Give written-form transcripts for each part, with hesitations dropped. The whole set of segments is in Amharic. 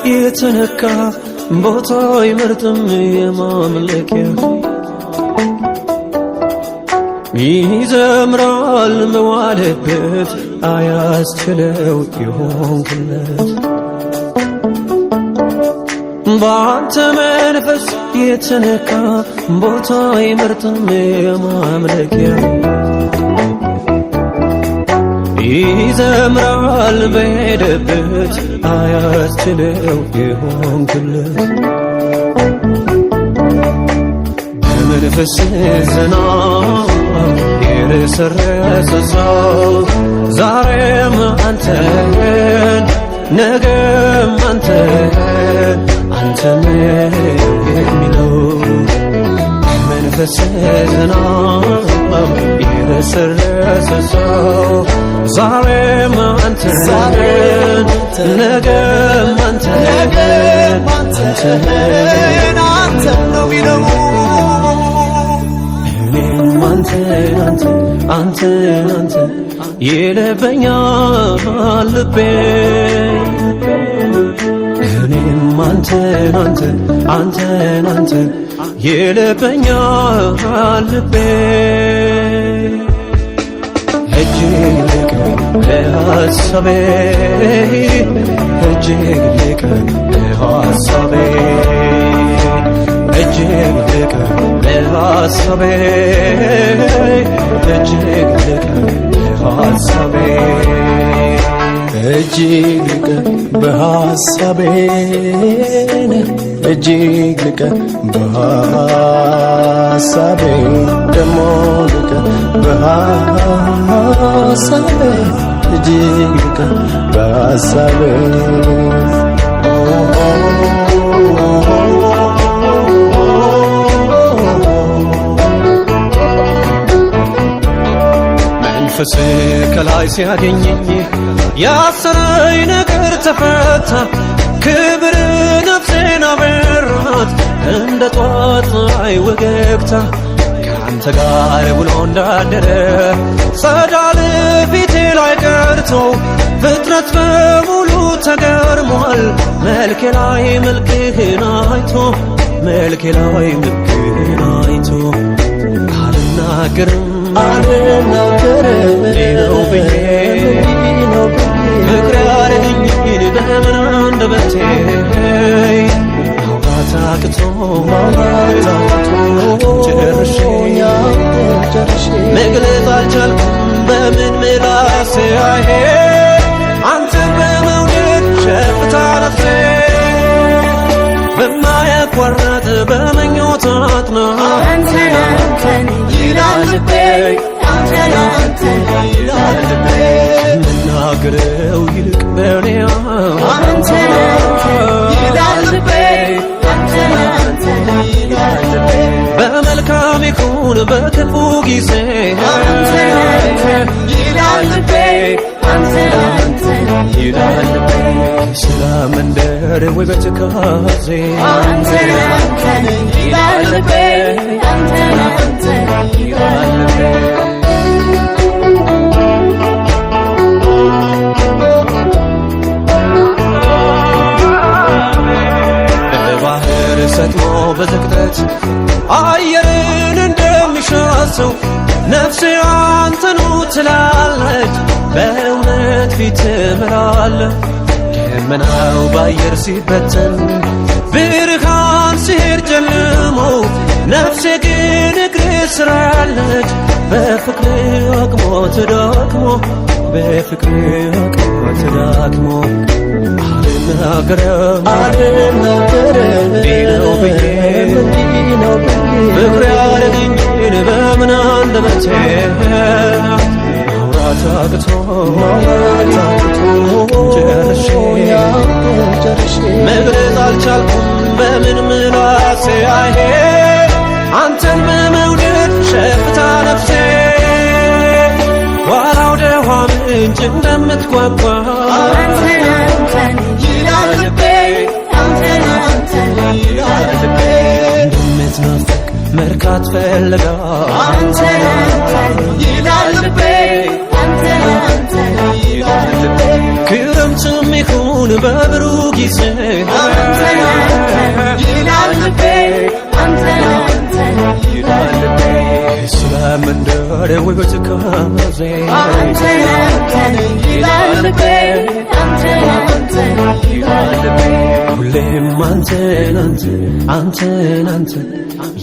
የተነካ ቦታ አይመርጥም የማምለኪያ ይዘምራል መዋለበት አያስችለው ይሆንክለት በአንተ መንፈስ የተነካ ቦታ አይመርጥም የማምለኪያ ይዘምራል በሄደበት አያስችለው ይሆንክለት በመንፈስ ዝናብ የረሰረሰ ሰው ዛሬም አንተን ነገም አንተን የሚለው በመንፈስ ዝናብ የረሰረሰ ሰው ዛሬም አንተን ነገም አንተን ነው ሚለው እኔም አንተን ይለበኛል ልቤ እኔም አንተን ይለበኛል ልቤ እጅግ ልቅ ለሐሳቤ እጅግ ልቅ ለሐሳቤ እጅግ ልቅ ለሐሳቤ እጅግ ልቅ ለሐሳቤ እጅግ ልቅ በሐሳቤ እጅግ ልቅ በሐሳቤ ደሞ ልቅ በሐሳቤ እጅግ ልቅ በሐሳቤ መንፈስ ከላይ ሲያገኘኝ ያሰረኝ ነገር ተፈታ ክብር ነፍሴን አበራት እንደ ጧት ፀሐይ ወገግታ ከአንተ ጋር ውሎ እንዳደረ ጸዳል ፊቴ ላይ ቀርቶ ፍጥረት በሙሉ ተገርሟል መልኬ ላይ መልክህን አይቶ መልኬ ላይ መልክህን አይቶ አልናገርም ነው ብዬ ፍቅር ያለኝን በምን አንደበቴ ማውራት አቅቶ ጨርሼ መግለጽ አልቻልኩም በምን ምላሴ አሄ አንተን በመውደድ ሸፍታ ነፍሴ በማያቋርጥ በምኞት አጥና አንተን ይላል ልቤ አንተን ምናገረው ይልቅ በኔ አንተን ይላል ልቤ አንተን በመልካም ይኩን በክፉ ጊዜ አንተን ይላል ልቤ አንተን ይላል ልቤ ሰላም መንደር ወይ በትካዜ አንተን ይላል ልቤ አንተን ይላል ልቤ በባህር ሰጥሞ በዝግጠት አየርን እንደሚሻሰው ነፍሴ አንተኑ ትላለች በእውነት ፊት እምራለሁ ደመናው በአየር ሲበተን ብርሃን ሲሄድ ጨልሞ ነፍሴ ግን እግር ስራለች በፍቅር አቅሞ ተዳክሞ በፍቅር አቅሞ ተዳክሞ አልናገርም ነው ብዬ ፍቅር ያለኝን በምን አንደበቴ ማውራት አቅቶ ጨርሼ መግለጽ አልቻልኩም በምን ምላሴ አሄ አንተን በመውደድ ሸፍታ ነፍሴ ዋላው ደኋ ምንጭ እንደምትጓጓ አንተን ይላል ልቤ አንተን ይላል ልቤ እንደምትናፍቅ መርካት ፈልጋ አንተን ይላል ልቤ አንተን ይላል ልቤ ክረምትም ይሁን ይሁን በብሩ ጊዜ ይላል ልቤ አንተን ይላል ልቤ ስለምንድር ውበት ካዜ አንተን ይላል ልቤ አንተን ይላል ልቤ ሁሌም አንተን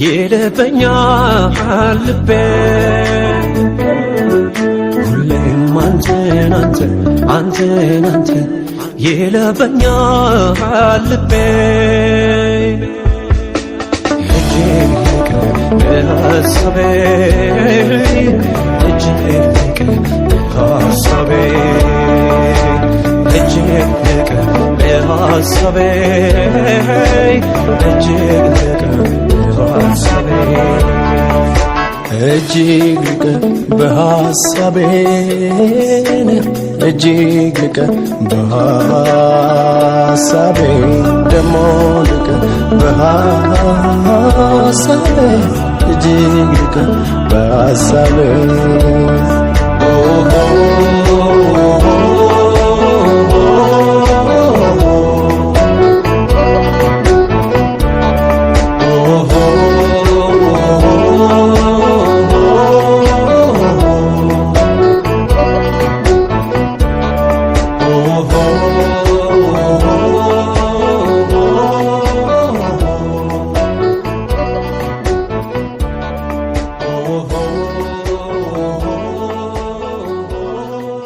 ይልብኛል ልቤ ሁሌም አንተን ይልብኛል ልቤ እጅግ በሐሳቤ እጅግ በሐሳቤ እጅግ በሐሳቤ እጅግ በሐሳቤ እጅግ በሐሳቤ እጅግ በሐሳቤ ደሞ በሐሳቤ እጅግ በሐሳቤ